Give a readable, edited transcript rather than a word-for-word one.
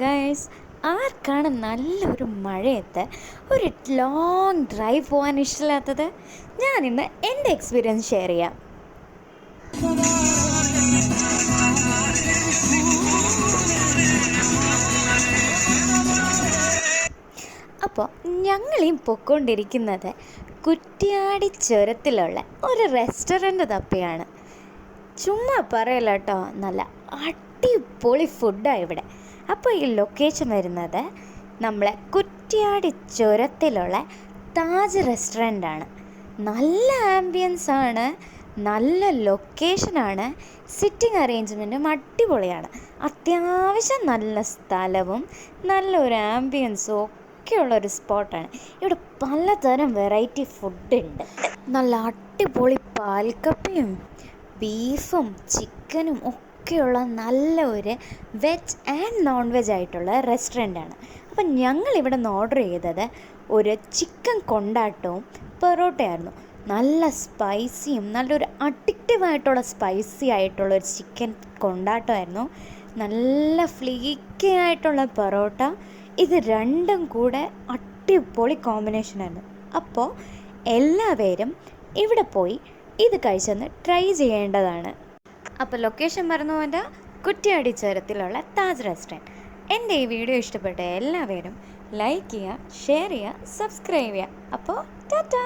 Guys, ആർക്കാണ് നല്ലൊരു മഴയത്ത് ഒരു ലോങ് ഡ്രൈവ് പോകാൻ ഇഷ്ടമില്ലാത്തത്? ഞാനിന്ന് എൻ്റെ എക്സ്പീരിയൻസ് ഷെയർ ചെയ്യാം. അപ്പോൾ ഞങ്ങളീ പൊയ്ക്കൊണ്ടിരിക്കുന്നത് കുറ്റ്യാടി ചുരത്തിലുള്ള ഒരു റെസ്റ്റോറൻറ്റ് തപ്പിയാണ്. ചുമ്മാ പറയല്ല കേട്ടോ, നല്ല അടിപൊളി ഫുഡാണ് ഇവിടെ. അപ്പോൾ ഈ ലൊക്കേഷൻ വരുന്നത് നമ്മളെ കുറ്റ്യാടി ചുരത്തിലുള്ള താജ് റെസ്റ്റോറൻ്റാണ്. നല്ല ആംബിയൻസ് ആണ്, നല്ല ലൊക്കേഷനാണ്, സിറ്റിംഗ് അറേഞ്ച്മെൻറ്റും അടിപൊളിയാണ്. അത്യാവശ്യം നല്ല സ്ഥലവും നല്ലൊരു ആംബിയൻസും ഒക്കെയുള്ളൊരു സ്പോട്ടാണ്. ഇവിടെ പലതരം വെറൈറ്റി ഫുഡുണ്ട്. നല്ല അടിപൊളി പാൽക്കപ്പയും ബീഫും ചിക്കനും ഒക്കെയുള്ള നല്ല ഒരു വെജ് ആൻഡ് നോൺ വെജ് ആയിട്ടുള്ള റെസ്റ്റോറൻ്റാണ്. അപ്പം ഞങ്ങളിവിടെ നിന്ന് ഓർഡർ ചെയ്തത് ഒരു ചിക്കൻ കൊണ്ടാട്ടവും പൊറോട്ടയായിരുന്നു. നല്ല സ്പൈസിയും നല്ലൊരു അഡിക്റ്റീവായിട്ടുള്ള സ്പൈസി ആയിട്ടുള്ളൊരു ചിക്കൻ കൊണ്ടാട്ടമായിരുന്നു. നല്ല ഫ്ലീക്കി ആയിട്ടുള്ള പൊറോട്ട. ഇത് രണ്ടും കൂടെ അടിപൊളി കോമ്പിനേഷനായിരുന്നു. അപ്പോൾ എല്ലാവരും ഇവിടെ പോയി ഇത് കഴിച്ചൊന്ന് ട്രൈ ചെയ്യേണ്ടതാണ്. അപ്പോൾ ലൊക്കേഷൻ മറന്നു പോകേണ്ട, കുറ്റ്യാടി ചുരത്തിലുള്ള താജ് റെസ്റ്റോറൻറ്റ്. എൻ്റെ ഈ വീഡിയോ ഇഷ്ടപ്പെട്ട എല്ലാവരും ലൈക്ക് ചെയ്യുക, ഷെയർ ചെയ്യുക, സബ്സ്ക്രൈബ് ചെയ്യുക. അപ്പോൾ ടാറ്റാ.